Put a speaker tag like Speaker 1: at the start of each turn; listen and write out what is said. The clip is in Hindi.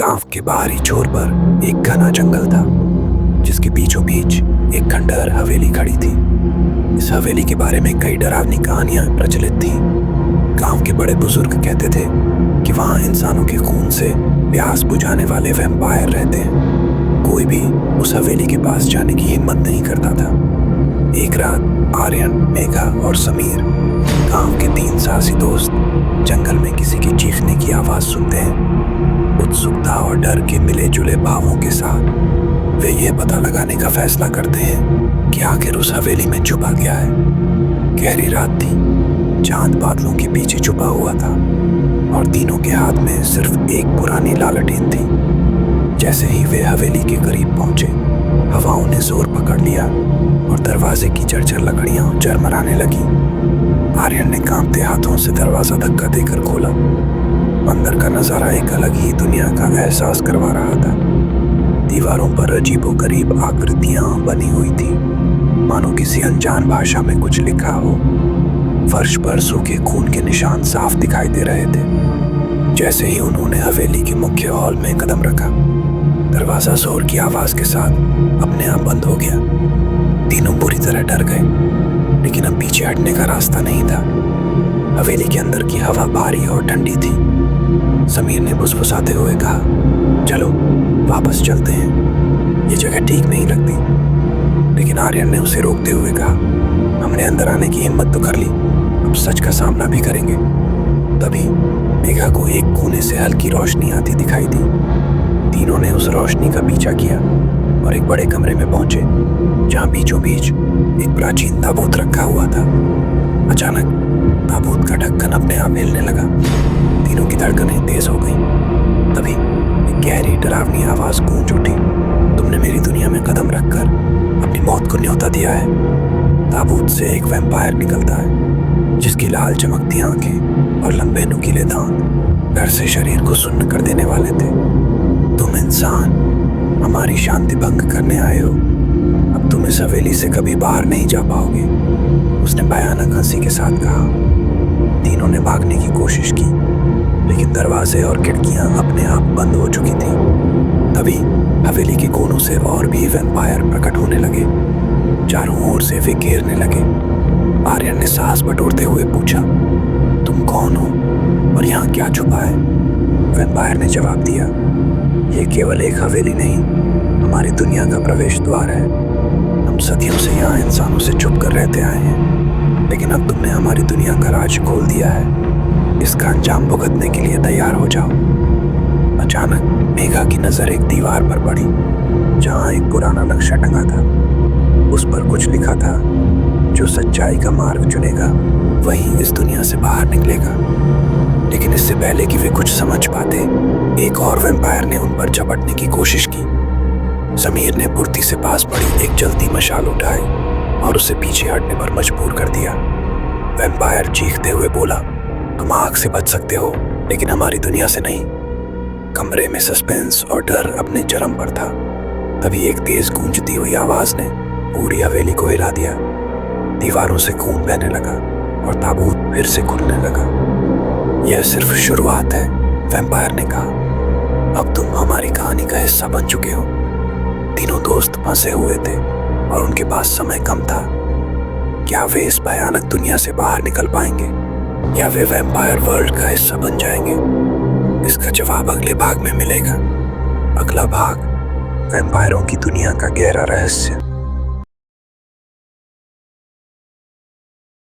Speaker 1: गांव के बाहरी छोर पर एक घना जंगल था, जिसके बीचों बीच एक खंडहर हवेली खड़ी थी। इस हवेली के बारे में कई डरावनी कहानियां प्रचलित थीं। गांव के बड़े बुजुर्ग कहते थे कि वहां इंसानों के खून से प्यास बुझाने वाले वैम्पायर रहते हैं। कोई भी उस हवेली के पास जाने की हिम्मत नहीं करता था। एक रात आर्यन, मेघा और समीर, गांव के 3 साहसी दोस्त, जंगल में किसी की चीखने की आवाज सुनते हैं। उत्सुकता और डर के मिले जुले भावों के साथ वे ये पता लगाने का फैसला करते हैं कि आखिर उस हवेली में छुपा क्या है। गहरी रात थी, चांद बादलों के पीछे छुपा हुआ था और तीनों के हाथ में सिर्फ एक पुरानी लालटेन थी। जैसे ही वे हवेली के करीब पहुंचे, हवाओं ने जोर पकड़ लिया और दरवाजे की जर्जर लकड़ियां झरमराने लगी। आर्यन ने कांपते हाथों से दरवाजा धक्का देकर खोला। अंदर का नजारा एक अलग ही दुनिया का एहसास करवा रहा था। दीवारों पर अजीबोगरीब आकृतियां बनी हुई थी, मानो किसी अनजान भाषा में कुछ लिखा हो। फर्श पर सूखे खून के निशान साफ दिखाई दे रहे थे। जैसे ही उन्होंने हवेली के मुख्य हॉल में कदम रखा, दरवाजा जोर की आवाज के साथ अपने आप बंद हो गया। तीनों बुरी तरह डर गए, लेकिन अब पीछे हटने का रास्ता नहीं था। हवेली के अंदर की हवा भारी और ठंडी थी। समीर ने फुसफुसाते हुए कहा, चलो वापस चलते हैं, ये जगह ठीक नहीं लगती। लेकिन आर्यन ने उसे रोकते हुए कहा, हमने अंदर आने की हिम्मत तो कर ली, अब सच का सामना भी करेंगे। तभी मेघा को एक कोने से हल्की रोशनी आती दिखाई दी। तीनों ने उस रोशनी का पीछा किया और एक बड़े कमरे में पहुंचे, जहां बीचों बीच एक प्राचीन ताबूत रखा हुआ था। अचानक ताबूत का ढक्कन अपने आप हिलने लगा। तीनों की धड़कनें तेज हो गईं। तभी एक गहरी डरावनी आवाज गूंज उठी, तुमने मेरी दुनिया में कदम रखकर अपनी मौत को न्योता दिया है। ताबूत से एक वैम्पायर निकलता है, जिसकी लाल चमकती आंखें और लंबे नुकीले दांत डर से शरीर को सुन्न कर देने वाले थे। तुम इंसान हमारी शांति भंग करने आए हो, अब तुम इस हवेली से कभी बाहर नहीं जा पाओगे, उसने भयानक हंसी के साथ कहा। तीनों ने भागने की कोशिश की, लेकिन दरवाजे और खिड़कियां अपने आप बंद हो चुकी थी। तभी हवेली के कोनों से और भी वैम्पायर प्रकट होने लगे। चारों ओर से वे घेरने लगे। आर्यन ने साहस बटोरते हुए पूछा, तुम कौन हो और यहाँ क्या छुपा है? वैम्पायर ने जवाब दिया, ये केवल एक हवेली नहीं, हमारी दुनिया का प्रवेश द्वार है। हम सदियों से यहाँ इंसानों से छुप कर रहते आए हैं, लेकिन अब तुमने हमारी दुनिया का राज खोल दिया है। इसका अंजाम भुगतने के लिए तैयार हो जाओ। अचानक मेघा की नजर एक दीवार पर पड़ी, जहां एक पुराना नक्शा टंगा था। उस पर कुछ लिखा था, जो सच्चाई का मार्ग चुनेगा वही इस दुनिया से बाहर निकलेगा। लेकिन इससे पहले कि वे कुछ समझ पाते, एक और वैम्पायर ने उन पर झपटने की कोशिश की। समीर ने फुर्ती से पास पड़ी एक जलती मशाल उठाई और उसे पीछे हटने पर मजबूर कर दिया। वैम्पायर चीखते हुए बोला, तुम आग से बच सकते हो, लेकिन हमारी दुनिया से नहीं। कमरे में सस्पेंस और डर अपने चरम पर था। तभी एक तेज गूंजती हुई आवाज ने पूरी हवेली को हिला दिया। दीवारों से खून बहने लगा और ताबूत फिर से खुलने लगा। यह सिर्फ शुरुआत है, वैम्पायर ने कहा, अब तुम हमारी कहानी का हिस्सा बन चुके हो। तीनों दोस्त फंसे हुए थे और उनके पास समय कम था। क्या वे इस भयानक दुनिया से बाहर निकल पाएंगे या वे वैम्पायर वर्ल्ड का हिस्सा बन जाएंगे? इसका जवाब अगले भाग में मिलेगा। अगला भाग, वैम्पायरों की दुनिया का गहरा रहस्य।